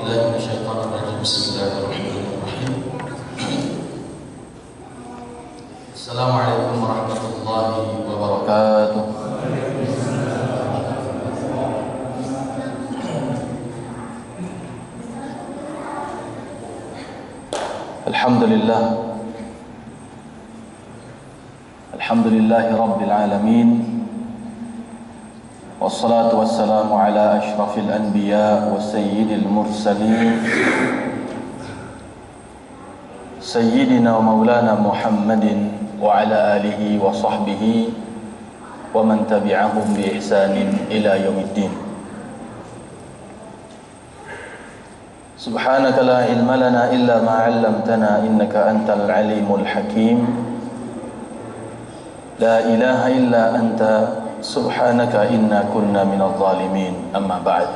بالله من الشيطان الرجيم بسم الله الرحمن الرحيم السلام عليكم ورحمة الله وبركاته. Alhamdulillah Alhamdulillahi Rabbil Alamin, wassalatu wassalamu ala ashrafil anbiya wa sayyidil mursalin sayyidina wa maulana Muhammadin wa ala alihi wa sahbihi wa man tabi'ahum bi ihsanin ila yaumiddin. Subhanaka la ilma lana illa ma 'allamtana innaka antal alimul hakim. La ilaha illa anta subhanaka inna kunna minadh zalimin. Amma ba'd.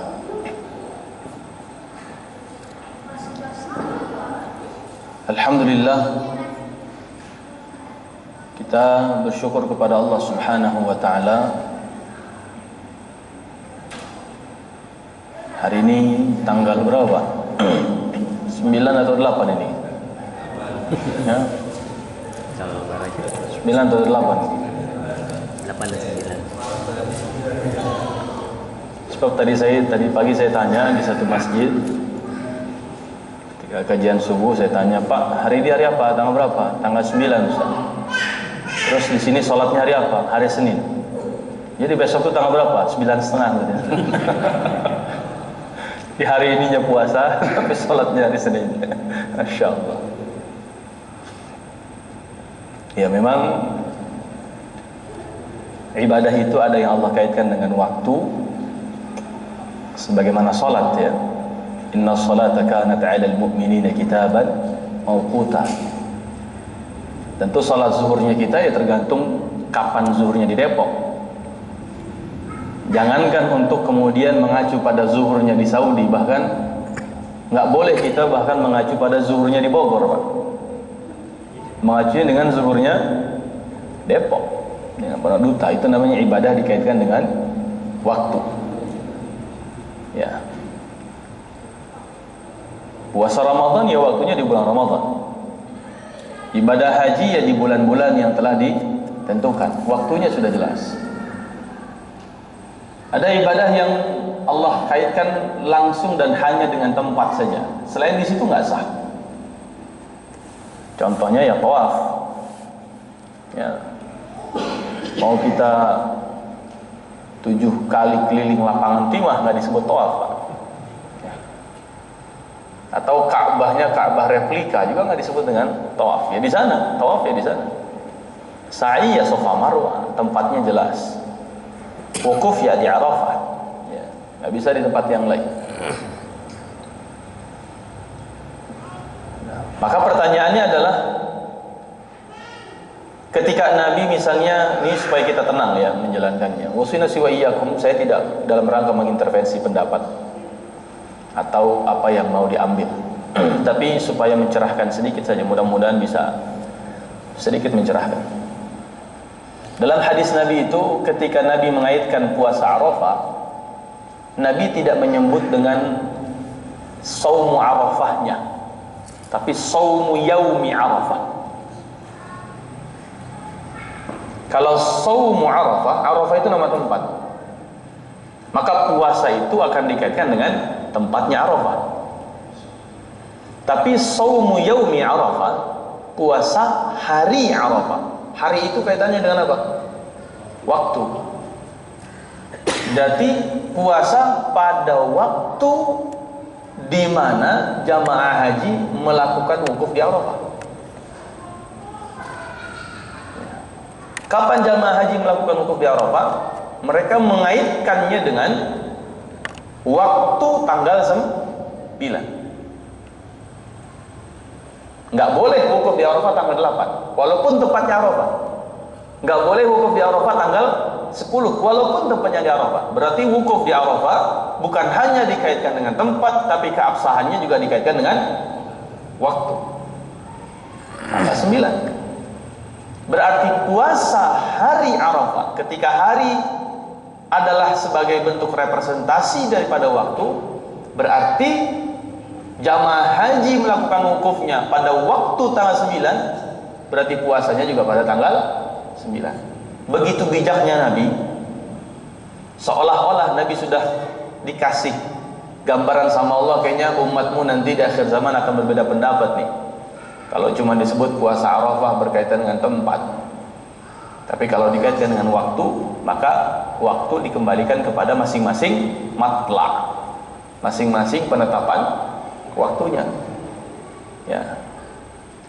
Alhamdulillah, kita bersyukur kepada Allah Subhanahu wa taala. Hari ini tanggal berapa? 9 atau 8 ini? Ya? 9 atau 8? 8 dan 9. Sebab tadi pagi saya tanya di satu masjid, ketika kajian subuh saya tanya, Pak, hari ini hari apa? Tanggal berapa? Tanggal 9 Ustaz. Terus di sini sholatnya hari apa? Hari Senin. Jadi besok itu tanggal berapa? 9,5. Di hari ininya puasa, tapi sholatnya hari Senin. Masya Allah. Ya memang ibadah itu ada yang Allah kaitkan dengan waktu, sebagaimana sholat ya. Inna sholata kanat 'alal mu'minina kitaban mawquta. Tentu sholat zuhurnya kita ya tergantung kapan zuhurnya di Depok. Jangankan untuk kemudian mengacu pada zuhurnya di Saudi, bahkan nggak boleh kita bahkan mengacu pada zuhurnya di Bogor, Pak. Mengacunya dengan zuhurnya Depok, dengan para duta. Itu namanya ibadah dikaitkan dengan waktu. Ya. Puasa Ramadan ya waktunya di bulan Ramadan. Ibadah haji ya di bulan-bulan yang telah ditentukan. Waktunya sudah jelas. Ada ibadah yang Allah kaitkan langsung dan hanya dengan tempat saja. Selain di situ nggak sah. Contohnya ya tawaf. Ya. Mau kita 7 kali keliling lapangan timah nggak disebut tawaf, Pak. Ya. Atau Ka'bahnya Ka'bah replika juga nggak disebut dengan tawaf. Ya di sana, tawaf ya di sana. Sa'i ya Safa Marwah, tempatnya jelas. Wukuf ya di Arafah, ya, nggak bisa di tempat yang lain. Nah, maka pertanyaannya adalah, ketika Nabi misalnya, ini supaya kita tenang ya menjalankannya. Wasina siwa iyyakum, saya tidak dalam rangka mengintervensi pendapat atau apa yang mau diambil, tapi supaya mencerahkan sedikit saja, mudah-mudahan bisa sedikit mencerahkan. Dalam hadis Nabi itu, ketika Nabi mengaitkan puasa Arafah, Nabi tidak menyebut dengan saumu Arafahnya, tapi saumu yaumi Arafah. Kalau saumu Arafah, Arafah itu nama tempat, maka puasa itu akan dikaitkan dengan tempatnya Arafah. Tapi saumu yaumi Arafah, puasa hari Arafah. Hari itu kaitannya dengan apa? Waktu. Jadi puasa pada waktu di mana jamaah haji melakukan wukuf di Arafah. Kapan jamaah haji melakukan wukuf di Arafah? Mereka mengaitkannya dengan waktu tanggal 9. Nggak boleh wukuf di Arafah tanggal 8, walaupun tempatnya Arafah. Nggak boleh wukuf di Arafah tanggal 10, walaupun tempatnya di Arafah. Berarti wukuf di Arafah bukan hanya dikaitkan dengan tempat, tapi keabsahannya juga dikaitkan dengan waktu. Tanggal 9. Berarti puasa hari Arafah, ketika hari adalah sebagai bentuk representasi daripada waktu, berarti Jamaah haji melakukan wukufnya pada waktu tanggal 9, berarti puasanya juga pada tanggal 9. Begitu bijaknya Nabi, seolah-olah Nabi sudah dikasih gambaran sama Allah, kayaknya umatmu nanti di akhir zaman akan berbeda pendapat nih. Kalau cuma disebut puasa Arafah berkaitan dengan tempat, tapi kalau dikaitkan dengan waktu, maka waktu dikembalikan kepada masing-masing matlaq, masing-masing penetapan waktunya. Ya,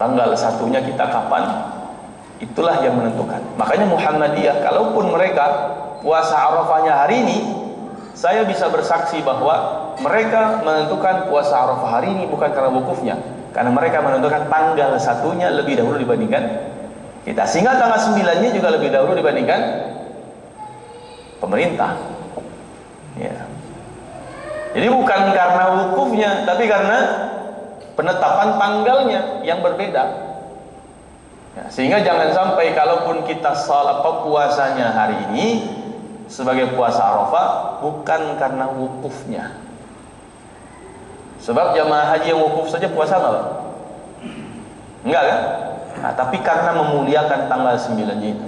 tanggal satunya kita kapan, itulah yang menentukan. Makanya Muhammadiyah, kalaupun mereka puasa Arafahnya hari ini, saya bisa bersaksi bahwa mereka menentukan puasa Arafah hari ini bukan karena wukufnya, karena mereka menentukan tanggal satunya lebih dahulu dibandingkan kita, sehingga tanggal 9-nya juga lebih dahulu dibandingkan pemerintah. Ya. Jadi bukan karena wukufnya, tapi karena penetapan tanggalnya yang berbeda. Ya, sehingga jangan sampai kalaupun kita salat puasanya hari ini sebagai puasa Arafah bukan karena wukufnya. Sebab jamaah haji yang wukuf saja puasa enggak? Enggak kan? Nah, tapi karena memuliakan tanggal 9-nya itu.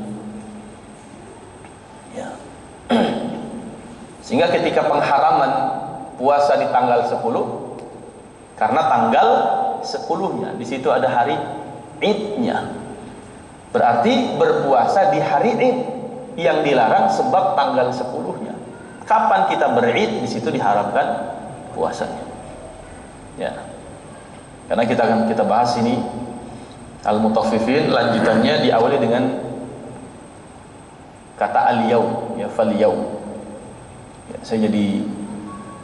Ya. Sehingga ketika pengharaman puasa di tanggal 10, karena tanggal 10-nya di situ ada hari Idnya, berarti berpuasa di hari Id yang dilarang sebab tanggal 10-nya. Kapan kita berid, di situ diharapkan puasanya. Ya, karena kita bahas ini al-mutaffifin, lanjutannya diawali dengan kata al-yaum, ya, fal-yaum. Ya, saya jadi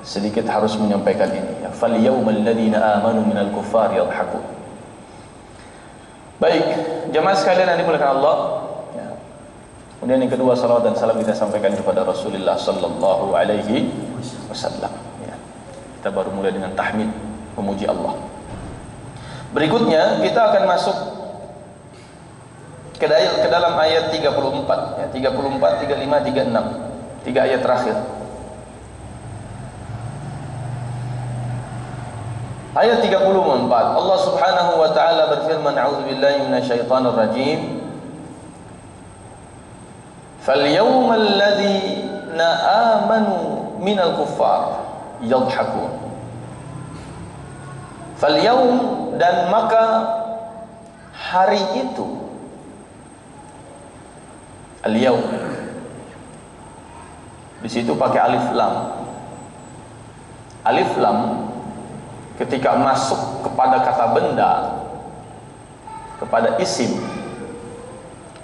sedikit harus menyampaikan ini, ya, fal yaumal ladzina amanu minal kuffar yadhhakun. Baik, jemaah sekalian yang dimuliakan Allah, ya. Kemudian yang kedua, salawat dan salam kita sampaikan kepada Rasulullah sallallahu alaihi wasallam, ya. Kita baru mulai dengan tahmid, memuji Allah. Berikutnya kita akan masuk ke dalam ayat 34, ya, 34, 35, 36, 3 ayat terakhir. Ayat 34, Allah Subhanahu wa taala berfirman, a'udzubillahi minasyaitonir rajim. Falyawmal ladzina amanu minal kuffar yadhhakun. Falyawm, dan maka hari itu, al-yawm di situ pakai alif lam. Alif lam ketika masuk kepada kata benda, kepada isim,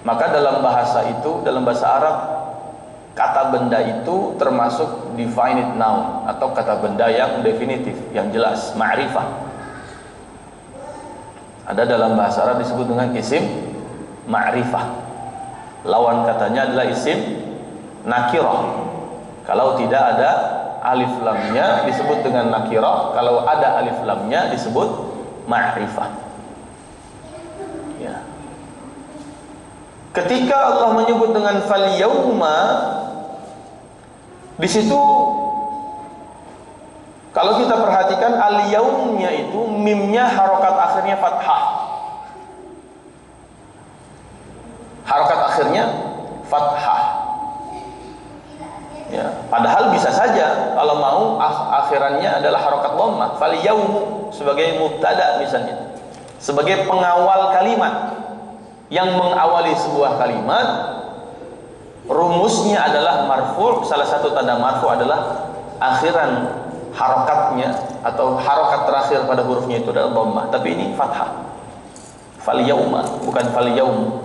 maka dalam bahasa itu, dalam bahasa Arab, kata benda itu termasuk definite noun atau kata benda yang definitif, yang jelas, ma'rifah. Ada dalam bahasa Arab disebut dengan isim ma'rifah. Lawan katanya adalah isim nakirah. Kalau tidak ada alif lamnya disebut dengan nakirah, kalau ada alif lamnya disebut ma'rifah. Ya. Ketika Allah menyebut dengan fal yauma, di situ kalau kita perhatikan al yaumnya itu mimnya harokat akhirnya fathah. Harokat akhirnya fathah. Ya, padahal bisa saja kalau mau akhirannya adalah harokat dhammah, fal yaumu sebagai mubtada misalnya, sebagai pengawal kalimat yang mengawali sebuah kalimat. Rumusnya adalah marfu', salah satu tanda marfu' adalah akhiran harokatnya atau harokat terakhir pada hurufnya itu adalah dhammah, tapi ini fathah. Fal yauma, bukan fal yaum.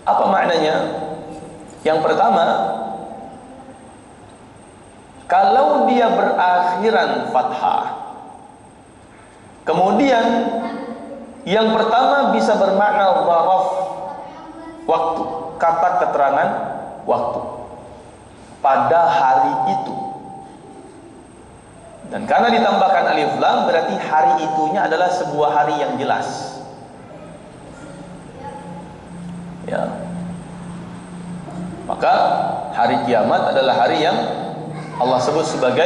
Apa maknanya? Yang pertama, kalau dia berakhiran fathah, kemudian yang pertama bisa bermakna dharaf, waktu, kata keterangan waktu pada hari itu. Dan karena ditambahkan alif lam, berarti hari itunya adalah sebuah hari yang jelas. Ya. Maka hari kiamat adalah hari yang Allah sebut sebagai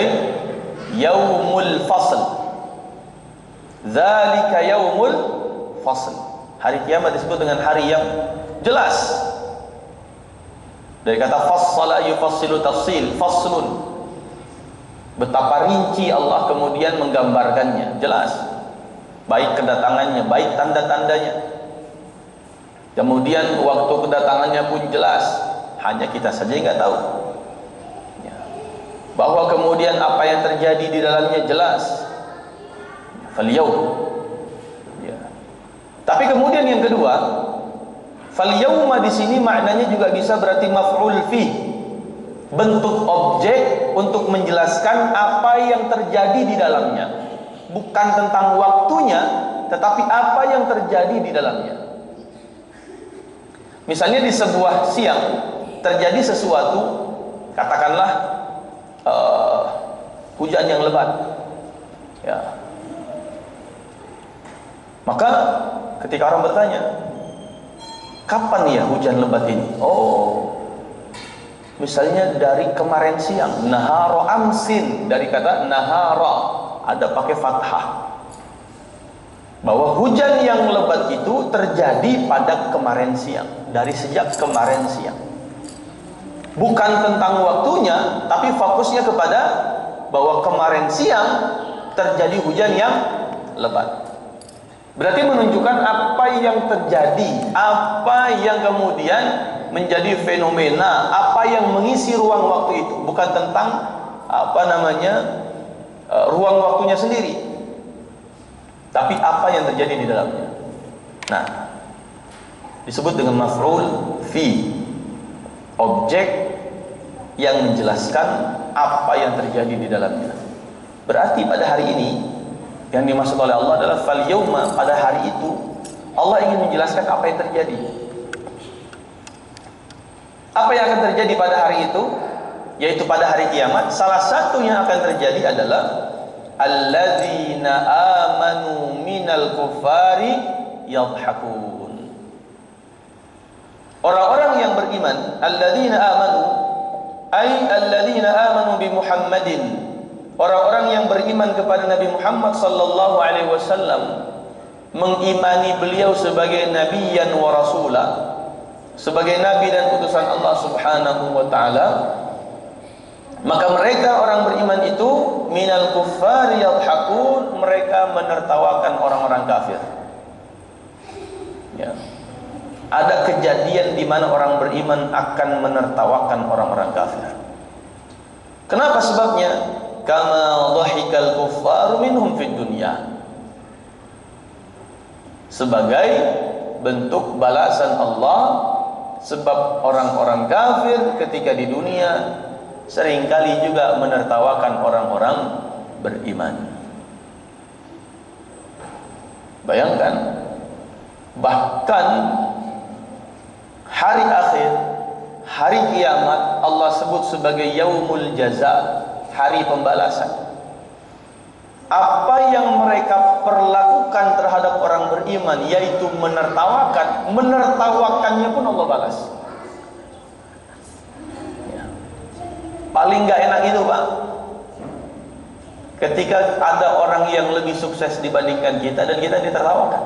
yaumul fasl, Dzalika yaumul fasl. Hari kiamat disebut dengan hari yang jelas. Dari kata fassala yufassilu tafsil, faslun. Betapa rinci Allah kemudian menggambarkannya, jelas. Baik kedatangannya, baik tanda-tandanya. Kemudian waktu kedatangannya pun jelas, hanya kita saja yang nggak tahu. Ya. Bahwa kemudian apa yang terjadi di dalamnya jelas. Falyaum. Ya. Tapi kemudian yang kedua, falyauma di sini maknanya juga bisa berarti maf'ul fi. Bentuk objek untuk menjelaskan apa yang terjadi di dalamnya. Bukan tentang waktunya, tetapi apa yang terjadi di dalamnya. Misalnya di sebuah siang terjadi sesuatu, katakanlah hujan yang lebat, ya. Maka ketika orang bertanya, kapan ya hujan lebat ini? Oh, misalnya dari kemarin siang, nahara amsin, dari kata nahara ada pakai fathah. Bahwa hujan yang lebat itu terjadi pada kemarin siang, dari sejak kemarin siang. Bukan tentang waktunya, tapi fokusnya kepada bahwa kemarin siang terjadi hujan yang lebat. Berarti menunjukkan apa yang terjadi, apa yang kemudian menjadi fenomena, apa yang mengisi ruang waktu itu, bukan tentang ruang waktunya sendiri, tapi apa yang terjadi di dalamnya. Nah, disebut dengan maf'ul fi, objek yang menjelaskan apa yang terjadi di dalamnya. Berarti pada hari ini yang dimaksud oleh Allah adalah fal yauma, pada hari itu Allah ingin menjelaskan apa yang terjadi. Apa yang akan terjadi pada hari itu? Yaitu pada hari kiamat, salah satu yang akan terjadi adalah alladzina amanu minal kuffari yadhakun. Orang-orang yang beriman, alladzina amanu, ay alladzina amanu bi Muhammadin. Orang-orang yang beriman kepada Nabi Muhammad sallallahu alaihi wasallam, mengimani beliau sebagai nabiyan wa rasulah, sebagai nabi dan utusan Allah Subhanahu wa taala. Maka mereka orang beriman itu minal kuffari yadhakun, mereka menertawakan orang-orang kafir. Ya. Ada kejadian di mana orang beriman akan menertawakan orang-orang kafir. Kenapa sebabnya? Kama dhahikal kuffaru minhum fid dunya. Sebagai bentuk balasan Allah, sebab orang-orang kafir ketika di dunia seringkali juga menertawakan orang-orang beriman. Bayangkan, bahkan hari akhir, hari kiamat Allah sebut sebagai yaumul jaza, hari pembalasan. Apa yang mereka perlakukan terhadap orang beriman, yaitu menertawakan, menertawakannya pun Allah balas. Paling gak enak itu, Pak, ketika ada orang yang lebih sukses dibandingkan kita dan kita ditertawakan.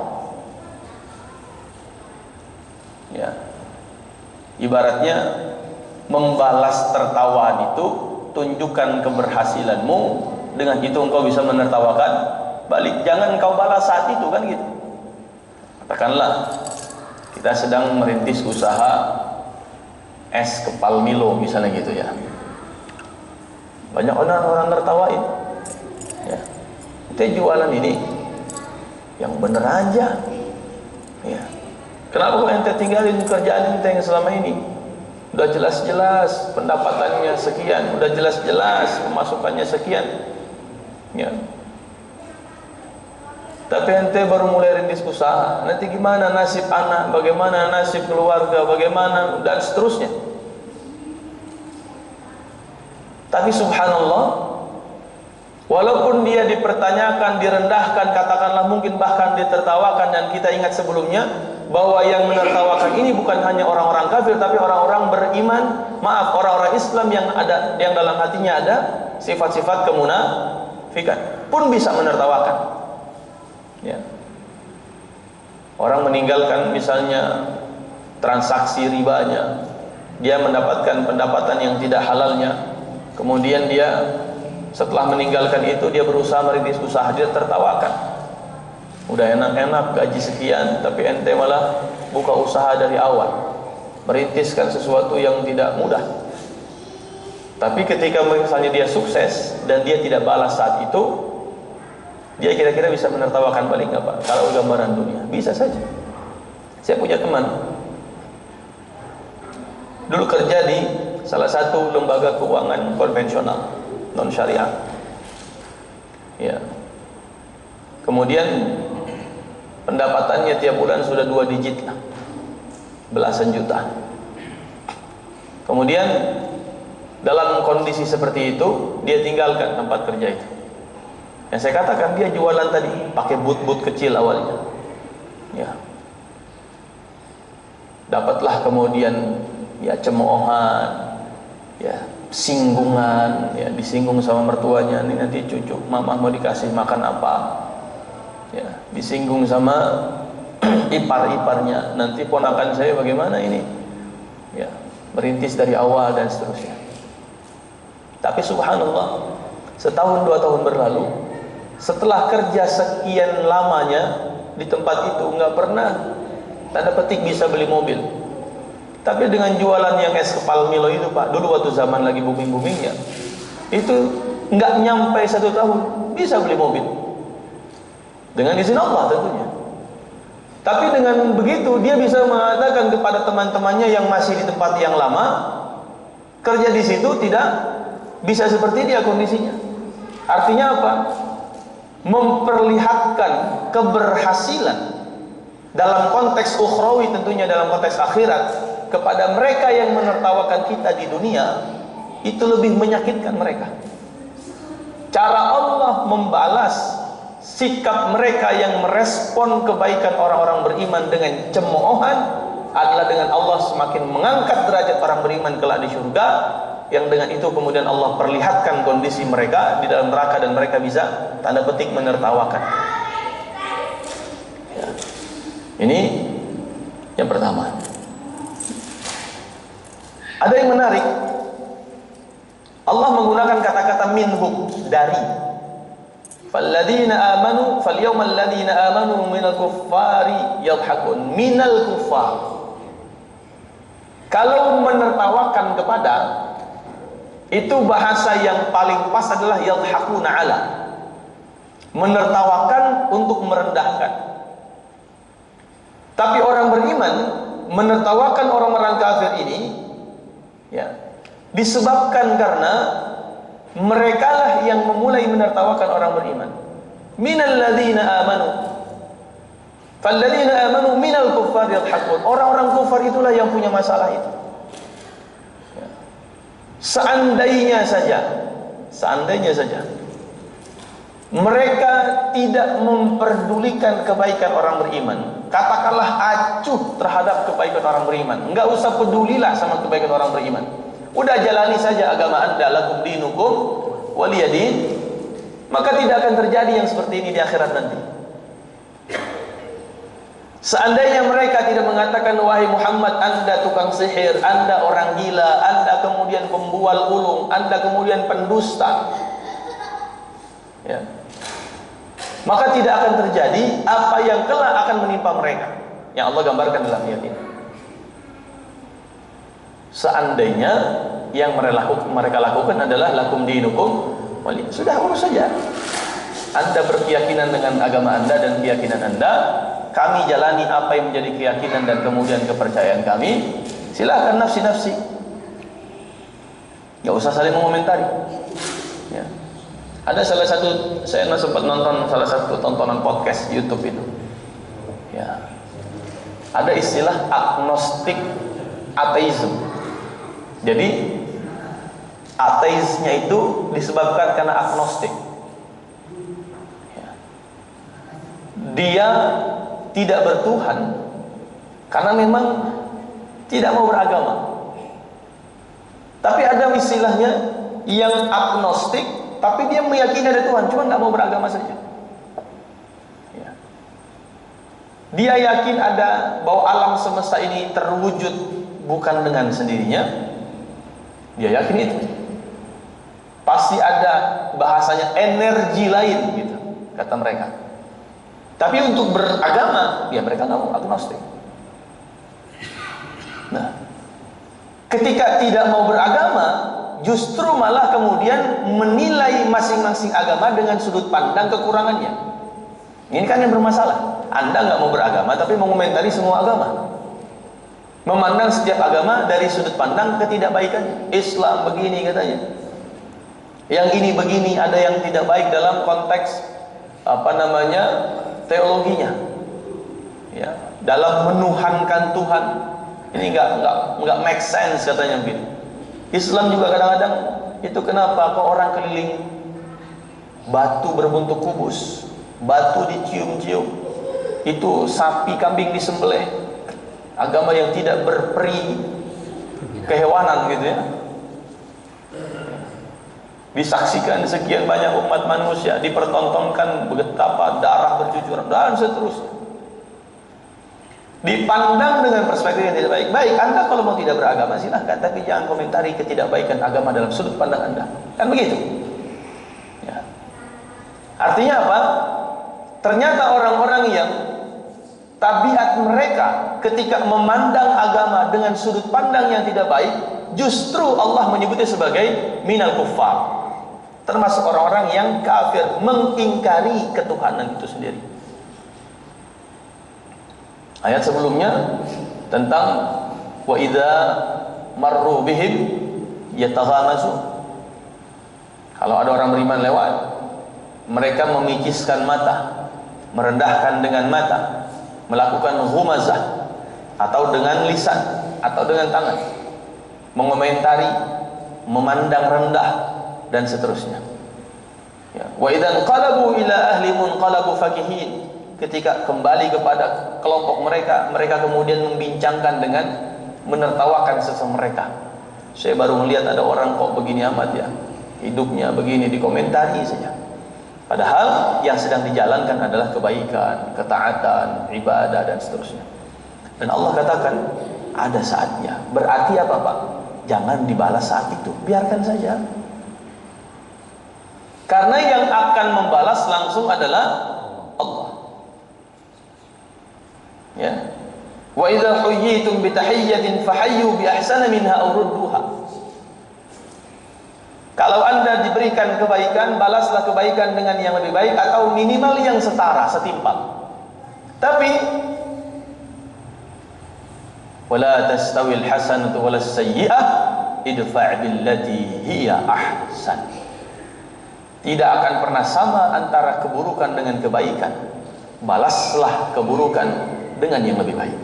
Ya, ibaratnya membalas tertawaan itu, tunjukkan keberhasilanmu, dengan itu engkau bisa menertawakan balik. Jangan engkau balas saat itu, kan gitu. Katakanlah kita sedang merintis usaha es kepal Milo misalnya gitu ya. Banyak orang tertawain, ya. Kita jualan ini yang bener aja, ya. Kenapa kok ente tinggalin kerjaan ente yang selama ini? Udah jelas-jelas pendapatannya sekian, udah jelas-jelas pemasukannya sekian, ya. Tapi ente baru mulai rintis usaha, nanti gimana nasib anak, bagaimana nasib keluarga, bagaimana, dan seterusnya. Tapi subhanallah, walaupun dia dipertanyakan, direndahkan, katakanlah mungkin bahkan ditertawakan, dan kita ingat sebelumnya bahwa yang menertawakan ini bukan hanya orang-orang kafir, tapi orang-orang beriman, orang-orang Islam yang dalam hatinya ada sifat-sifat kemunafikan pun bisa menertawakan. Ya. Orang meninggalkan misalnya transaksi ribanya, dia mendapatkan pendapatan yang tidak halalnya, kemudian dia setelah meninggalkan itu dia berusaha merintis usaha, dia tertawakan. Udah enak-enak gaji sekian, tapi ente malah buka usaha dari awal, merintiskan sesuatu yang tidak mudah. Tapi ketika misalnya dia sukses dan dia tidak balas saat itu, dia kira-kira bisa menertawakan balik nggak Pak? Kalau gambaran dunia, bisa saja. Saya punya teman dulu kerja di salah satu lembaga keuangan konvensional non syariah. Ya. Kemudian pendapatannya tiap bulan sudah 2 digit lah, belasan juta. Kemudian dalam kondisi seperti itu dia tinggalkan tempat kerja itu. Yang saya katakan, dia jualan tadi pakai but-but kecil awalnya. Ya. Dapatlah kemudian ya cemoohan, ya singgungan, ya disinggung sama mertuanya, ini nanti cucu mama mau dikasih makan apa. Ya, disinggung sama ipar-iparnya, nanti ponakan saya bagaimana ini. Ya, merintis dari awal dan seterusnya. Tapi subhanallah, setahun 2 tahun berlalu, setelah kerja sekian lamanya di tempat itu, nggak pernah tanda petik bisa beli mobil. Tapi dengan jualan yang es kepal Milo itu Pak, dulu waktu zaman lagi booming-boomingnya, itu nggak nyampe 1 tahun bisa beli mobil, dengan izin Allah tentunya. Tapi dengan begitu dia bisa mengatakan kepada teman-temannya yang masih di tempat yang lama, kerja di situ tidak bisa seperti dia kondisinya. Artinya apa? Memperlihatkan keberhasilan dalam konteks ukhrawi, tentunya dalam konteks akhirat, kepada mereka yang menertawakan kita di dunia, itu lebih menyakitkan mereka. Cara Allah membalas sikap mereka yang merespon kebaikan orang-orang beriman dengan cemoohan adalah dengan Allah semakin mengangkat derajat orang beriman kelak di surga, yang dengan itu kemudian Allah perlihatkan kondisi mereka di dalam neraka dan mereka bisa tanda petik menertawakan. Ya. Ini yang pertama. Ada yang menarik, Allah menggunakan kata-kata minhum, dari. Falladzina amanu falyawmal ladzina amanu minal kuffari yadhakun, minal kuffar. Kalau menertawakan kepada, itu bahasa yang paling pas adalah yadhakuna ala, menertawakan untuk merendahkan. Tapi orang beriman menertawakan orang-orang kafir ini, ya, disebabkan karena mereka lah yang memulai menertawakan orang beriman. Minal ladzina amanu falladzina amanu minal kuffar yadhakun. Orang-orang kufar itulah yang punya masalah itu. Ya. Seandainya saja mereka tidak memperdulikan kebaikan orang beriman, katakanlah acuh terhadap kebaikan orang beriman, enggak usah pedulilah sama kebaikan orang beriman, udah jalani saja agama Anda, lakum dinukum waliyadin, maka tidak akan terjadi yang seperti ini di akhirat nanti. Seandainya mereka tidak mengatakan, wahai Muhammad, Anda tukang sihir, Anda orang gila, Anda kemudian pembual ulung, Anda kemudian pendusta, ya, maka tidak akan terjadi apa yang kelak akan menimpa mereka yang Allah gambarkan dalam ayat ini. Seandainya yang mereka lakukan adalah lakum dinukum wali, sudah urus saja. Anda berkeyakinan dengan agama Anda dan keyakinan Anda, kami jalani apa yang menjadi keyakinan dan kemudian kepercayaan kami. Silakan nafsi-nafsi, nggak usah saling mengomentari. Ya. Ada salah satu, saya sempat nonton salah satu tontonan podcast YouTube itu. Ya. Ada istilah agnostik ateism. Jadi ateisnya itu disebabkan karena agnostik. Ya. Dia tidak bertuhan karena memang tidak mau beragama. Tapi ada istilahnya yang agnostik, tapi dia meyakini ada Tuhan, cuma nggak mau beragama saja. Ya. Dia yakin ada bahwa alam semesta ini terwujud bukan dengan sendirinya. Dia yakin itu. Pasti ada bahasanya energi lain gitu, kata mereka. Tapi untuk beragama, ya mereka nggak mau, agnostik. Nah, ketika tidak mau beragama, justru malah kemudian menilai masing-masing agama dengan sudut pandang kekurangannya. Ini kan yang bermasalah. Anda nggak mau beragama, tapi mengomentari semua agama. Memandang setiap agama dari sudut pandang ketidakbaikannya. Islam begini katanya. Yang ini begini, ada yang tidak baik dalam konteks teologinya. Ya, dalam menuhankan Tuhan. Ini nggak make sense katanya begitu. Islam juga kadang-kadang itu kenapa kok orang keliling batu berbentuk kubus, batu dicium-cium, itu sapi kambing disembelih, agama yang tidak berperi kehewanan gitu ya, disaksikan sekian banyak umat manusia, dipertontonkan betapa darah bercucuran dan seterusnya. Dipandang dengan perspektif yang tidak baik. Baik, Anda kalau mau tidak beragama silahkan, tapi jangan komentari ketidakbaikan agama dalam sudut pandang Anda. Kan begitu ya. Artinya apa? Ternyata orang-orang yang tabiat mereka ketika memandang agama dengan sudut pandang yang tidak baik, justru Allah menyebutnya sebagai minal kuffar, termasuk orang-orang yang kafir, mengingkari ketuhanan itu sendiri. Ayat sebelumnya tentang wa idza marru bihim yataghamazu. Kalau ada orang beriman lewat, mereka memiciskan mata, merendahkan dengan mata, melakukan ghumazah atau dengan lisan atau dengan tangan, mengomentari, memandang rendah dan seterusnya. Ya. Wa idza qalabu ila ahli munqalabu fakihin. Ketika kembali kepada kelompok mereka, mereka kemudian membincangkan dengan menertawakan sesama mereka. Saya baru melihat ada orang kok begini amat ya, hidupnya begini, dikomentari saja. Padahal yang sedang dijalankan adalah kebaikan, ketaatan, ibadah dan seterusnya. Dan Allah katakan ada saatnya. Berarti apa Pak? Jangan dibalas saat itu, biarkan saja. Karena yang akan membalas langsung adalah Allah. Ya. Wa idza huyyitum bi tahiyyatin fahayyu bi ahsana minha aw rudduha. Kalau Anda diberikan kebaikan, balaslah kebaikan dengan yang lebih baik atau minimal yang setara, setimpal. Tapi wala tastawil hasanatu walas sayyi'ah idfa' billati hiya ahsan. Tidak akan pernah sama antara keburukan dengan kebaikan. Balaslah keburukan dengan yang lebih baik.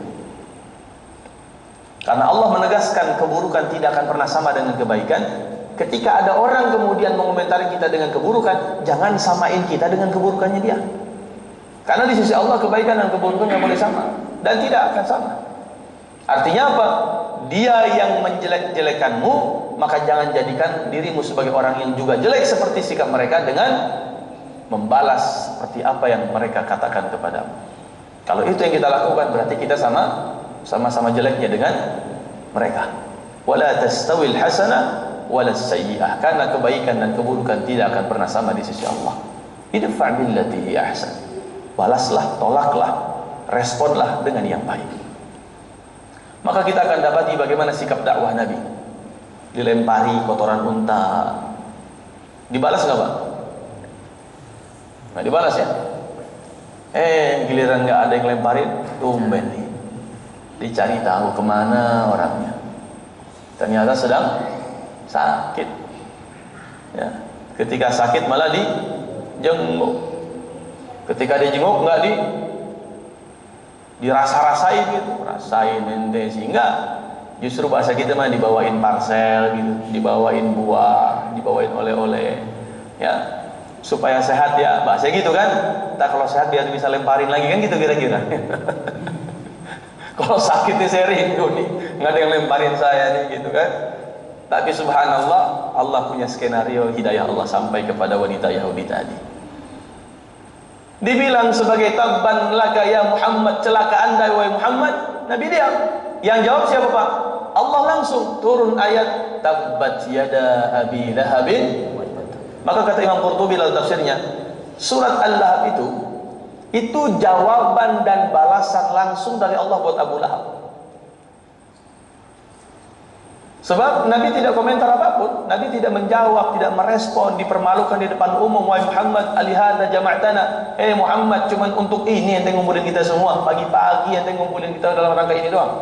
Karena Allah menegaskan keburukan tidak akan pernah sama dengan kebaikan. Ketika ada orang kemudian mengomentari kita dengan keburukan, jangan samain kita dengan keburukannya dia. Karena di sisi Allah kebaikan dan keburukan tidak boleh sama, dan tidak akan sama. Artinya apa? Dia yang menjelek-jelekanmu, maka jangan jadikan dirimu sebagai orang yang juga jelek seperti sikap mereka dengan membalas seperti apa yang mereka katakan kepadamu. Kalau itu yang kita lakukan, berarti kita sama-sama jeleknya dengan mereka. Wala tastawil hasanah walas sayyi'ah. Karena kebaikan dan keburukan tidak akan pernah sama di sisi Allah. Idfa' billati hi ahsan. Balaslah, tolaklah, responlah dengan yang baik. Maka kita akan dapati bagaimana sikap dakwah Nabi. Dilempari kotoran unta, dibalas nggak Pak? Nggak dibalas ya? Giliran nggak ada yang lemparin, tumben nih, dicari tahu kemana orangnya. Ternyata sedang sakit. Ya. Ketika sakit malah dijenguk. Ketika dijenguk nggak dirasa-rasain gitu, rasain ente sehingga justru bahasa kita mah dibawain parcel gitu, dibawain buah, dibawain oleh-oleh, ya. Supaya sehat ya, bahasa gitu kan. Entah kalau sehat biar bisa lemparin lagi kan gitu kira-kira. Kalau sakit nih saya rindu nih, nggak ada yang lemparin saya nih gitu kan. Tapi subhanallah, Allah punya skenario hidayah Allah sampai kepada wanita Yahudi tadi. Dibilang sebagai tabban laka ya Muhammad, celaka anda wahai Muhammad, Nabi diam. Yang jawab siapa Pak? Allah langsung turun ayat tabbat yada abi lahabin. Maka kata Imam Qurtubi dalam tafsirnya, surat Al-Lahab itu jawaban dan balasan langsung dari Allah buat Abu Lahab. Sebab Nabi tidak komentar apapun, Nabi tidak menjawab, tidak merespon, dipermalukan di depan umum. Wahai Muhammad, alihada jama'tana. Muhammad, cuman untuk ini ente ngumpulin kita semua. Pagi-pagi ente ngumpulin kita dalam rangka ini doang.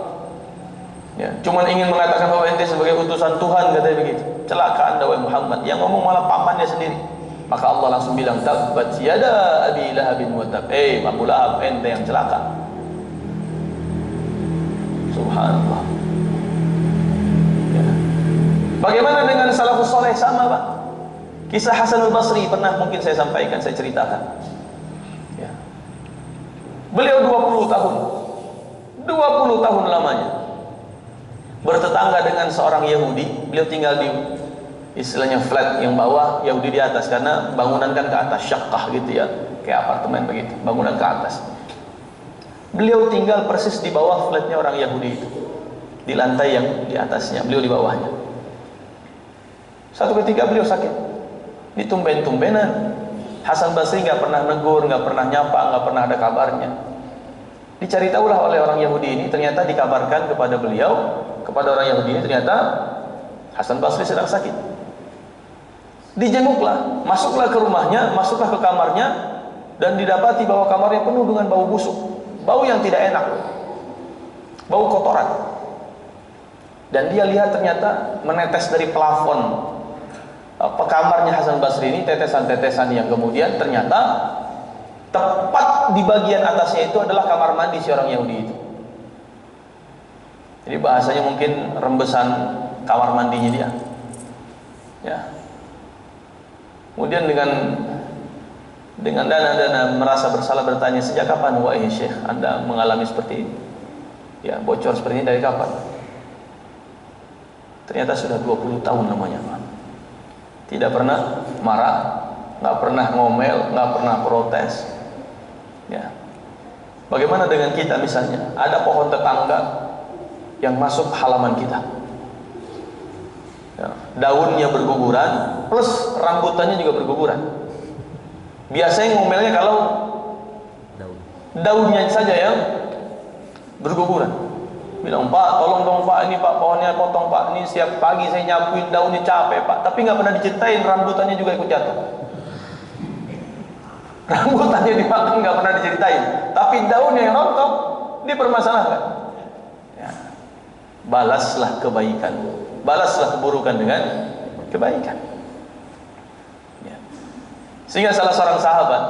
Ya, cuman ingin mengatakan bahwa ente sebagai utusan Tuhan, katanya begitu. Celaka anda wahai Muhammad. Yang ngomong malah pamannya sendiri. Maka Allah langsung bilang, tabbat yada abi lahabin wa tab. Abu Lahab, ente yang celaka. Subhanallah. Bagaimana dengan salafus soleh? Sama Pak. Kisah Hasan al-Basri pernah mungkin saya sampaikan, saya ceritakan ya. Beliau 20 tahun lamanya bertetangga dengan seorang Yahudi. Beliau tinggal di istilahnya flat yang bawah, Yahudi di atas, karena bangunan kan ke atas, syaqqah gitu ya, kayak apartemen begitu, bangunan ke atas. Beliau tinggal persis di bawah flatnya orang Yahudi itu, di lantai yang di atasnya, beliau di bawahnya. Satu ketika beliau sakit, ditumben-tumbenan. Hasan Basri nggak pernah negur, nggak pernah nyapa, nggak pernah ada kabarnya. Dicari tahulah oleh orang Yahudi ini, ternyata dikabarkan kepada beliau, kepada orang Yahudi ini, ternyata Hasan Basri sedang sakit. Dijenguklah, masuklah ke rumahnya, masuklah ke kamarnya, dan didapati bahwa kamarnya penuh dengan bau busuk, bau yang tidak enak, bau kotoran. Dan dia lihat ternyata menetes dari plafon kamarnya Hasan Basri ini tetesan-tetesan yang kemudian ternyata tepat di bagian atasnya itu adalah kamar mandi si orang Yahudi itu. Jadi bahasanya mungkin rembesan kamar mandinya dia. Ya. Kemudian dengan dana merasa bersalah bertanya, sejak kapan wahai Syekh Anda mengalami seperti ini? Ya, bocor seperti ini dari kapan? Ternyata sudah 20 tahun namanya Pak. Tidak pernah marah, nggak pernah ngomel, nggak pernah protes. Ya. Bagaimana dengan kita misalnya? Ada pohon tetangga yang masuk halaman kita. Ya. Daunnya berguguran, plus rambutannya juga berguguran. Biasanya ngomelnya kalau daunnya saja yang berguguran. Bilang, Pak, tolong dong Pak, ini Pak pohonnya potong Pak, ini setiap pagi saya nyapuin daunnya capek Pak, tapi nggak pernah diceritain rambutannya juga ikut jatuh. Rambutannya dimakan nggak pernah diceritain, tapi daunnya yang rontok dipermasalahkan. Ya. Balaslah kebaikan, balaslah keburukan dengan kebaikan. Ya. Sehingga salah seorang sahabat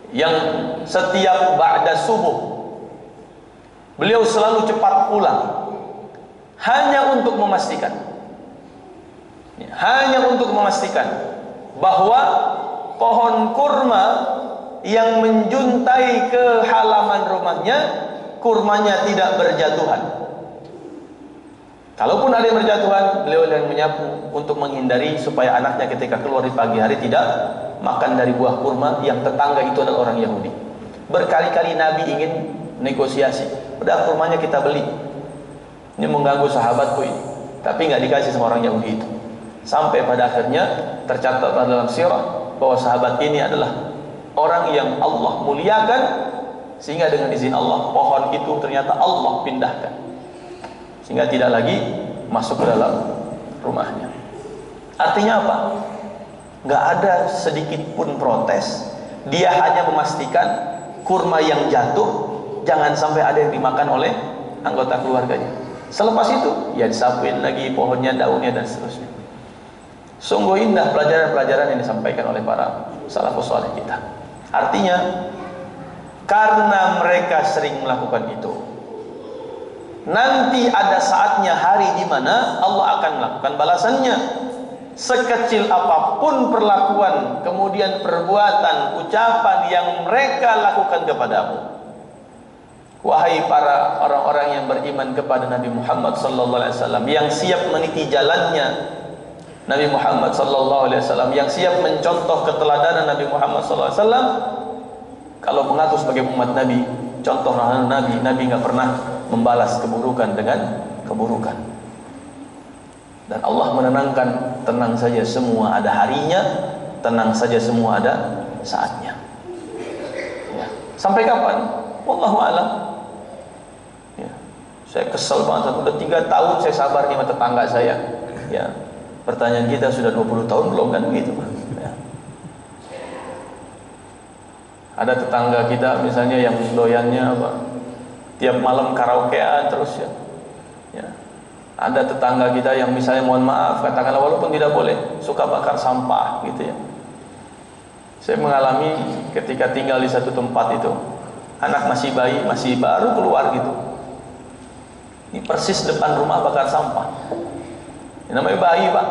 yang setiap ba'da subuh beliau selalu cepat pulang hanya untuk memastikan bahwa pohon kurma yang menjuntai ke halaman rumahnya, kurmanya tidak berjatuhan. Kalaupun ada yang berjatuhan, beliau yang menyapu untuk menghindari supaya anaknya ketika keluar di pagi hari tidak makan dari buah kurma yang tetangga itu adalah orang Yahudi. Berkali-kali Nabi ingin negosiasi, udah kurmanya kita beli, ini mengganggu sahabatku ini, tapi nggak dikasih sama orang Yahudi itu. Sampai pada akhirnya tercatat dalam sirah bahwa sahabat ini adalah orang yang Allah muliakan, sehingga dengan izin Allah pohon itu ternyata Allah pindahkan sehingga tidak lagi masuk ke dalam rumahnya. Artinya apa? Nggak ada sedikit pun protes. Dia hanya memastikan kurma yang jatuh jangan sampai ada yang dimakan oleh anggota keluarganya. Selepas itu, ya disapuin lagi pohonnya, daunnya, dan seterusnya. Sungguh indah pelajaran-pelajaran yang disampaikan oleh para salafus saleh kita. Artinya, karena mereka sering melakukan itu, nanti ada saatnya hari di mana Allah akan melakukan balasannya. Sekecil apapun perlakuan, kemudian perbuatan, ucapan yang mereka lakukan kepadamu, wahai para orang-orang yang beriman kepada Nabi Muhammad sallallahu alaihi wasallam, yang siap meniti jalannya Nabi Muhammad sallallahu alaihi wasallam, yang siap mencontoh keteladanan Nabi Muhammad sallallahu alaihi wasallam. Kalau mengaku sebagai umat Nabi, contoh Nabi nggak pernah membalas keburukan dengan keburukan. Dan Allah menenangkan, tenang saja semua ada harinya, tenang saja semua ada saatnya. Ya. Sampai kapan? Wallahu a'lam. Ya. Saya kesel banget, udah 3 tahun saya sabar nih sama tetangga saya. Ya. Pertanyaan kita sudah 20 tahun belum kan begitu, Pak? Ya. Ada tetangga kita misalnya yang doyannya apa? Tiap malam karaokean terus ya. Ya. Ada tetangga kita yang misalnya mohon maaf katakanlah walaupun tidak boleh suka bakar sampah gitu ya. Saya mengalami ketika tinggal di satu tempat itu, anak masih bayi, masih baru keluar gitu. Ini persis depan rumah bakar sampah. Ini namanya bayi, Pak.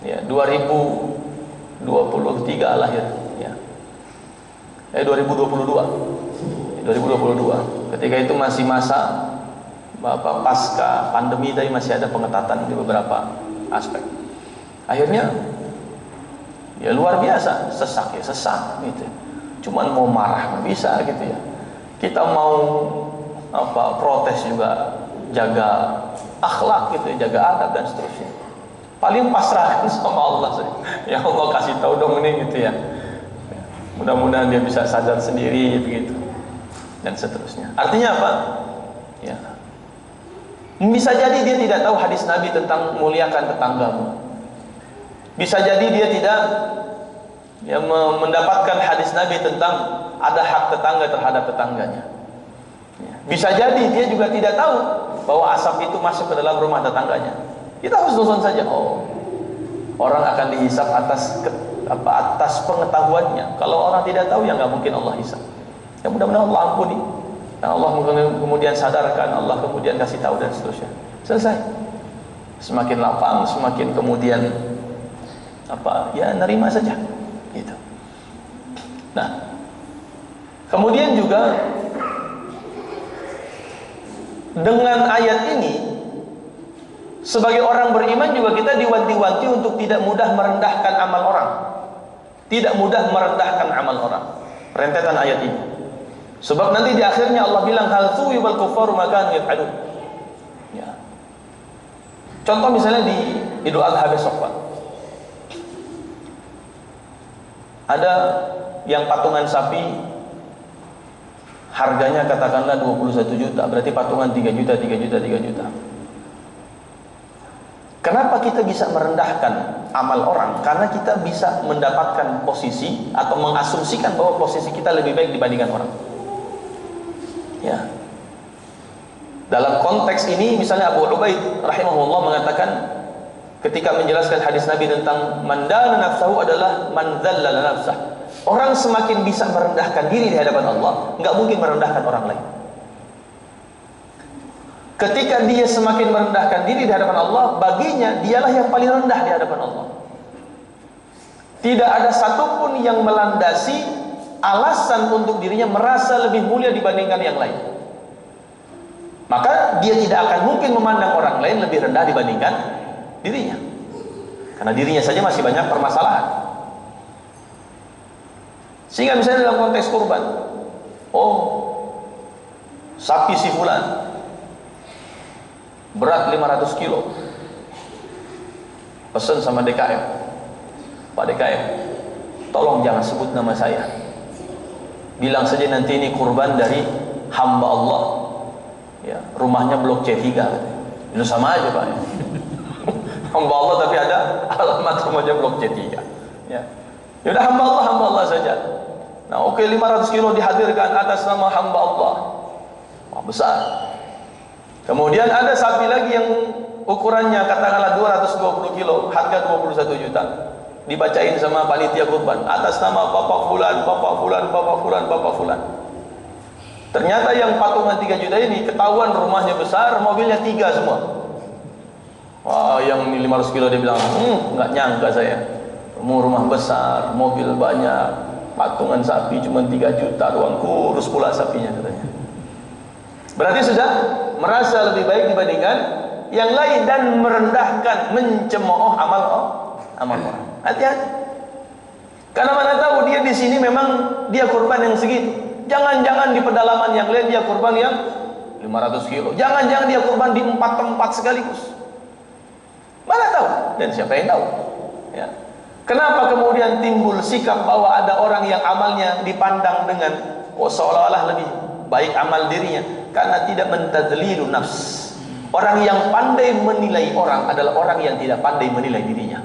Ya, 2023 lahir ya. 2022. Ketika itu masih masa pasca pandemi, tadi masih ada pengetatan di beberapa aspek. Akhirnya ya luar biasa, sesak ya sesak gitu. Cuman mau marah nggak bisa gitu ya. Kita mau protes juga, jaga akhlak gitu, jaga adab dan seterusnya. Paling pasrahkan sama Allah saja. Ya Allah kasih tahu dong ini gitu ya. Mudah-mudahan dia bisa sadar sendiri begitu dan seterusnya. Artinya apa? Ya. Bisa jadi dia tidak tahu hadis Nabi tentang muliakan tetanggamu. Bisa jadi dia tidak mendapatkan hadis Nabi tentang ada hak tetangga terhadap tetangganya. Bisa jadi dia juga tidak tahu bahwa asap itu masuk ke dalam rumah tetangganya. Kita harus nonton saja. Oh, orang akan dihisap atas pengetahuannya. Kalau orang tidak tahu ya nggak mungkin Allah hisap. Ya mudah-mudahan Allah ampuni. Dan Allah kemudian sadarkan, Allah kemudian kasih tahu dan seterusnya. Selesai. Semakin lapang, semakin kemudian ya nerima saja gitu. Nah, kemudian juga dengan ayat ini sebagai orang beriman juga kita diwanti-wanti untuk tidak mudah merendahkan amal orang. Tidak mudah merendahkan amal orang. Rentetan ayat ini. Sebab nanti di akhirnya Allah bilang hal thuwibal kuffaru ma kanu yaf'alun. Ya. Contoh misalnya di Idul Adha besok, Pak. Ada yang patungan sapi harganya katakanlah 21 juta, berarti patungan 3 juta. Kenapa kita bisa merendahkan amal orang? Karena kita bisa mendapatkan posisi atau mengasumsikan bahwa posisi kita lebih baik dibandingkan orang. Ya. Dalam konteks ini misalnya Abu Ubaid rahimahullah mengatakan ketika menjelaskan hadis Nabi tentang man dana nafsahu adalah man dzallala nafsah. Orang semakin bisa merendahkan diri di hadapan Allah, enggak mungkin merendahkan orang lain. Ketika dia semakin merendahkan diri di hadapan Allah, baginya dialah yang paling rendah di hadapan Allah. Tidak ada satupun yang melandasi alasan untuk dirinya merasa lebih mulia dibandingkan yang lain. Maka dia tidak akan mungkin memandang orang lain lebih rendah dibandingkan dirinya. Karena dirinya saja masih banyak permasalahan. Sehingga misalnya dalam konteks kurban, oh, sapi si fulan berat 500 kilo, pesan sama DKM, Pak DKM, tolong jangan sebut nama saya, bilang saja nanti ini kurban dari hamba Allah, ya, rumahnya blok C3. Itu sama aja, Pak. Hamba Allah tapi ada alamat rumahnya blok C3. Ya, yaudah hamba Allah saja. Nah, oke, 500 kilo dihadirkan atas nama hamba Allah. Wah, besar. Kemudian ada sapi lagi yang ukurannya katakanlah 220 kilo, harga 21 juta. Dibacain sama panitia kurban atas nama Bapak Fulan, Bapak Fulan, Bapak Fulan, Bapak Fulan. Ternyata yang patungan 3 juta ini ketahuan rumahnya besar, mobilnya 3 semua. Wah, yang 500 kilo dia bilang, nggak nyangka saya. Rumah besar, mobil banyak, patungan sapi cuma 3 juta, ruang kurus pula sapinya katanya. Berarti sudah merasa lebih baik dibandingkan yang lain dan merendahkan, mencemooh amal orang. Hati-hati. Karena mana tahu dia di sini memang dia kurban yang segitu. Jangan-jangan di pedalaman yang lain dia kurban yang 500 kilo. Jangan-jangan dia kurban di 4 tempat sekaligus. Mana tahu? Dan siapa yang tahu? Ya. Kenapa kemudian timbul sikap bahwa ada orang yang amalnya dipandang dengan seolah-olah lebih baik amal dirinya? Karena tidak mentadlilu nafs. Orang yang pandai menilai orang adalah orang yang tidak pandai menilai dirinya.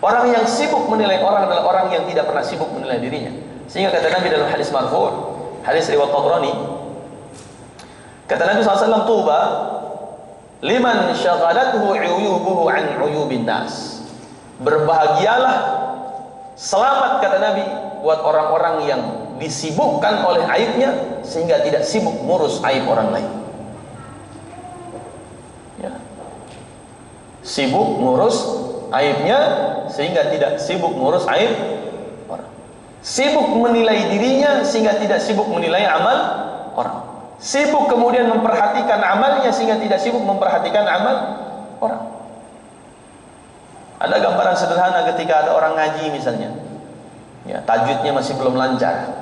Orang yang sibuk menilai orang adalah orang yang tidak pernah sibuk menilai dirinya. Sehingga kata Nabi dalam hadis marfu', hadis riwayat Tabrani, kata Nabi SAW, tuba liman syaghalathu uyubuhu an uyubin nas. Berbahagialah, selamat kata Nabi, buat orang-orang yang disibukkan oleh aibnya sehingga tidak sibuk ngurus aib orang lain. Ya. Sibuk ngurus aibnya sehingga tidak sibuk ngurus aib orang. Sibuk menilai dirinya sehingga tidak sibuk menilai amal orang. Sibuk kemudian memperhatikan amalnya sehingga tidak sibuk memperhatikan amal orang. Ada gambaran sederhana ketika ada orang ngaji misalnya, ya, tajwidnya masih belum lancar.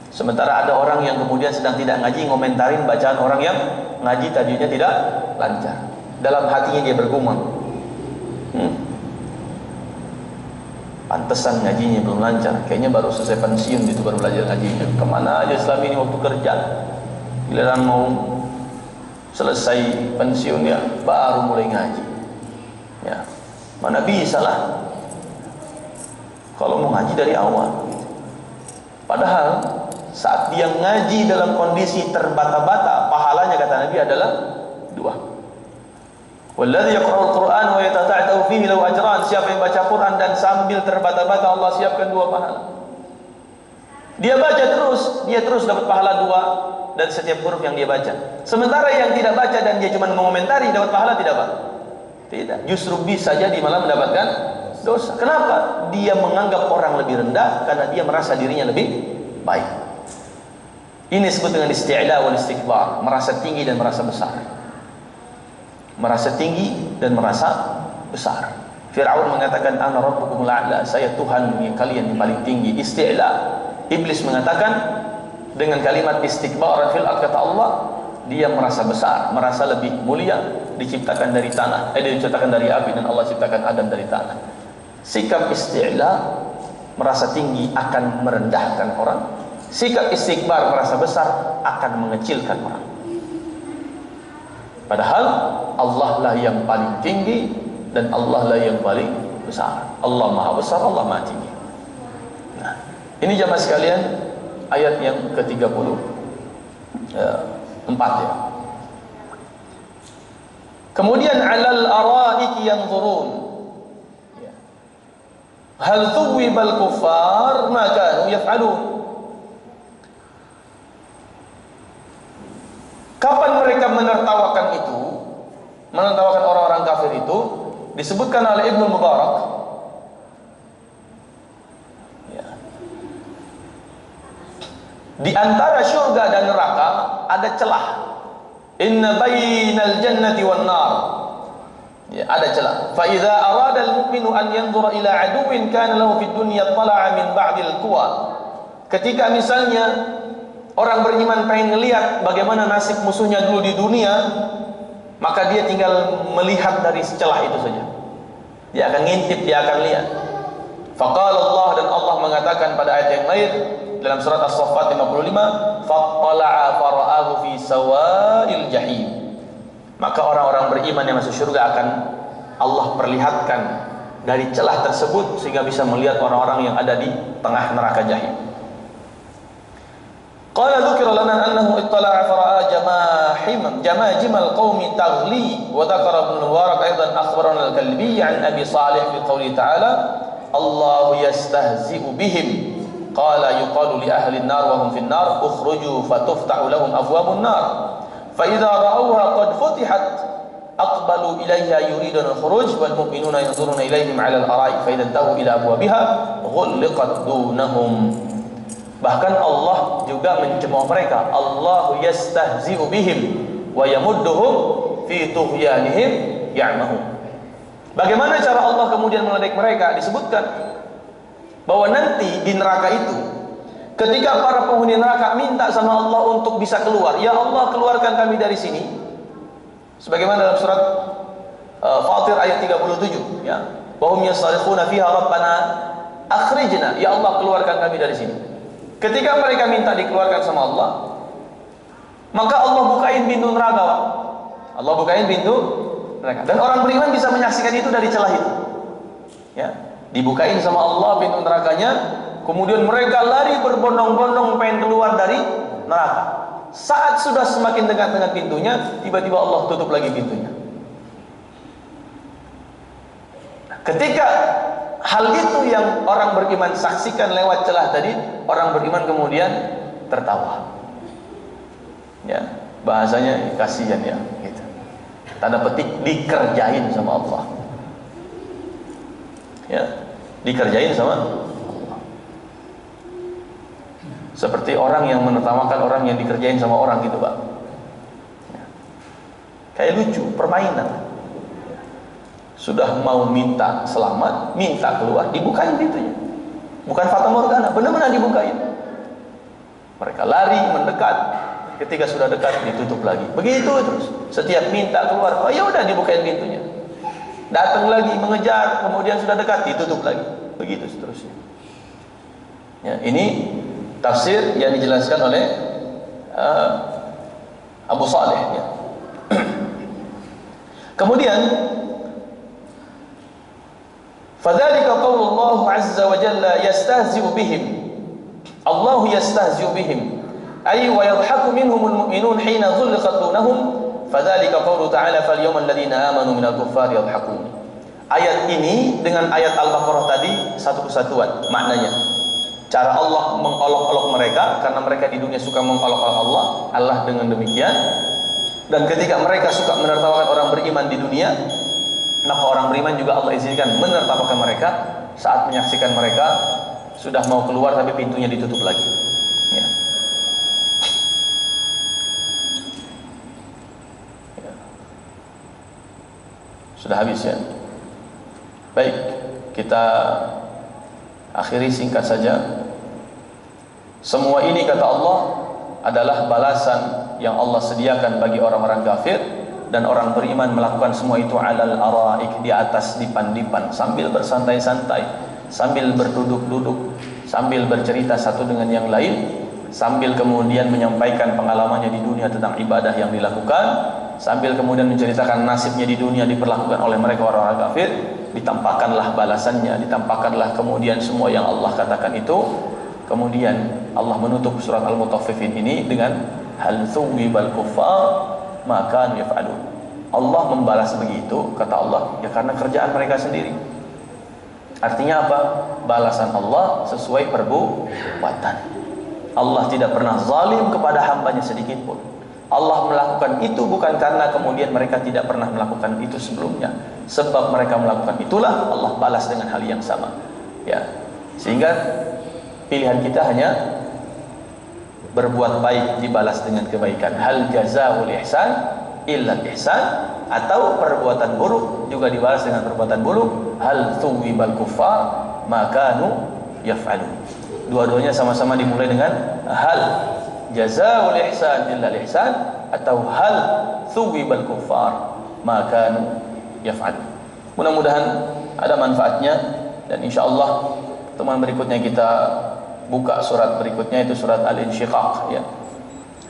Sementara ada orang yang kemudian sedang tidak ngaji ngomentarin bacaan orang yang ngaji tajwidnya tidak lancar. Dalam hatinya dia bergumam, pantesan ngajinya belum lancar. Kayaknya baru selesai pensiun gitu baru belajar ngajinya. Kemana aja selama ini waktu kerja, giliran mau selesai pensiun ya baru mulai ngaji. Ya, mana bisa lah kalau mau ngaji dari awal. Padahal saat dia ngaji dalam kondisi terbata-bata, pahalanya kata Nabi adalah 2. Walladzi yaqra'ul Qur'an wa yatata'atu fihi lahu ajran. Siapa yang baca Quran dan sambil terbata-bata, Allah siapkan 2 pahala. Dia baca terus, dia terus dapat pahala 2 dan setiap huruf yang dia baca. Sementara yang tidak baca dan dia cuma mengomentari dapat pahala tidak, Pak? Tidak. Justru bisa jadi malah mendapatkan dosa. Kenapa? Dia menganggap orang lebih rendah karena dia merasa dirinya lebih baik. Ini disebut dengan isti'la wal istikbar, merasa tinggi dan merasa besar. Merasa tinggi dan merasa besar. Fir'aun mengatakan ana rabbukumul a'la, saya Tuhan yang kalian yang paling tinggi. Isti'la. Iblis mengatakan dengan kalimat istikbaran fil ard, kata Allah, dia merasa besar, merasa lebih mulia, diciptakan dari tanah, diciptakan dari api dan Allah ciptakan Adam dari tanah. Sikap isti'la, merasa tinggi akan merendahkan orang. Sikap istikbar, merasa besar, akan mengecilkan orang. Padahal Allah lah yang paling tinggi dan Allah lah yang paling besar. Allah maha besar, Allah maha tinggi. Nah, ini jamaah sekalian, ayat yang ke-34 ya. Kemudian alal araiki yanzurun. Hal thuwibal kuffar ma kanu yaf'alun. Kapan mereka menertawakan itu, menertawakan orang-orang kafir itu, disebutkan oleh Ibnu Mubarak, ya, di antara syurga dan neraka ada celah. Inna bainal jannati wan nar, ya, ada celah. Fa idza arada al-mu'minu an yanzura ila aduwwin kana lahu fid dunya tala'a min ba'dil quwa. Ketika misalnya orang beriman pengen ngelihat bagaimana nasib musuhnya dulu di dunia, maka dia tinggal melihat dari celah itu saja. Dia akan ngintip, dia akan lihat. Faqala Allah, dan Allah mengatakan pada ayat yang lain dalam surat As-Saffat 55, fattala'a fara'ahu fi sawa'il jahim. Maka orang-orang beriman yang masuk surga akan Allah perlihatkan dari celah tersebut sehingga bisa melihat orang-orang yang ada di tengah neraka jahim. Qala dzukira lana annahu ittala'a fara'a jamajimal qaumi taghli wa dzakara Ibnu Mubarak aidan akhbarana al-Kalbi 'an Abi Shalih fi qouli ta'ala Allahu yastahzi'u bihim qala yuqalu li ahli an-nar wa hum fi an-nar ukhruju fatuftahu lahum abwabun nar fa idza ra'awha qad futihat aqbalu ilayha yuridun al-khuruj wal mu'minuna yanzuruna ilayhim 'ala al-ara'i fa idza tahu ila abwabiha ghulqat dunahum. Bahkan Allah juga mencemooh mereka. Allahu yastahzi'u bihim wa yamudduhum fi tughyanihim ya'mahun. Bagaimana cara Allah kemudian meledek mereka? Disebutkan bahwa nanti di neraka itu, ketika para penghuni neraka minta sama Allah untuk bisa keluar, ya Allah keluarkan kami dari sini, sebagaimana dalam surat Fatir ayat 37, ya, bahum yasarikhuna fiha rabbana akhrijna, ya Allah keluarkan kami dari sini. Ketika mereka minta dikeluarkan sama Allah, maka Allah bukain pintu neraka, Pak. Allah bukain pintu neraka, dan orang beriman bisa menyaksikan itu dari celah itu, ya, dibukain sama Allah pintu nerakanya. Kemudian mereka lari berbondong-bondong pengen keluar dari neraka. Saat sudah semakin dekat dengan pintunya, tiba-tiba Allah tutup lagi pintunya. Ketika hal itu yang orang beriman saksikan lewat celah tadi, orang beriman kemudian tertawa. Ya, bahasanya kasihan ya, gitu. Tanda petik dikerjain sama Allah. Ya, dikerjain sama Allah. Seperti orang yang menertawakan orang yang dikerjain sama orang gitu, Pak. Ya. Kayak lucu, permainan. Sudah mau minta selamat, minta keluar, dibukain pintunya. Bukan fata morgana, benar-benar dibukain. Mereka lari, mendekat. Ketika sudah dekat, ditutup lagi. Begitu terus. Setiap minta keluar, oh ya udah dibukain pintunya. Datang lagi, mengejar, kemudian sudah dekat, ditutup lagi. Begitu seterusnya. Ya, ini tafsir yang dijelaskan oleh Abu Saleh. Ya. Kemudian fadzalika qaulullah azza wa jalla yastahzi'u bihim. Allah yastahzi'u bihim. Ay wa yadhaku minhumul mu'minun hina dhulqat dunahum. Fadzalika qaulu ta'ala fal yawmal ladzina amanu minal kuffari yadhakun. Ayat ini dengan ayat Al-Baqarah tadi satu kesatuan maknanya. Cara Allah mengolok-olok mereka karena mereka di dunia suka mengolok-olok Allah. Allah dengan demikian, dan ketika mereka suka menertawakan orang beriman di dunia, maka orang beriman juga Allah izinkan menertawakan mereka saat menyaksikan mereka sudah mau keluar tapi pintunya ditutup lagi. Ya. Ya. Sudah habis ya. Baik, kita akhiri singkat saja. Semua ini kata Allah adalah balasan yang Allah sediakan bagi orang-orang kafir, dan orang beriman melakukan semua itu alal araik, di atas dipan-dipan, sambil bersantai-santai, sambil berduduk-duduk, sambil bercerita satu dengan yang lain, sambil kemudian menyampaikan pengalamannya di dunia tentang ibadah yang dilakukan, sambil kemudian menceritakan nasibnya di dunia diperlakukan oleh mereka orang-orang kafir. Ditampakkanlah balasannya, ditampakkanlah kemudian semua yang Allah katakan itu. Kemudian Allah menutup surat Al-Mutaffifin ini dengan hal thuwibal kuffar maka yaf'alun. Allah membalas begitu, kata Allah, ya karena kerjaan mereka sendiri. Artinya apa? Balasan Allah sesuai perbuatan. Allah tidak pernah zalim kepada hambanya sedikit pun. Allah melakukan itu bukan karena kemudian mereka tidak pernah melakukan itu sebelumnya. Sebab mereka melakukan itulah Allah balas dengan hal yang sama. Ya. Sehingga pilihan kita hanya berbuat baik dibalas dengan kebaikan. Hal jazaa'ul ihsan illa ihsan, atau perbuatan buruk juga dibalas dengan perbuatan buruk. Hal thuwibal kuffar ma kanu yaf'alun. Dua-duanya sama-sama dimulai dengan hal jazaa'ul ihsan illa ihsan, atau hal thuwibal kuffar ma kanu yaf'alun. Mudah-mudahan ada manfaatnya, dan insyaallah teman berikutnya kita buka surat berikutnya, itu surat Al-Insyiqaq ya.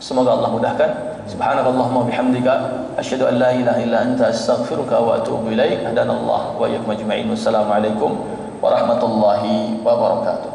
Semoga Allah mudahkan. Subhanakallahumma bihamdika asyhadu an la ilaha illa anta astaghfiruka wa atubu ilaik. Hadanallahu wa iyyakum ajma'in. Wassalamualaikum warahmatullahi wabarakatuh.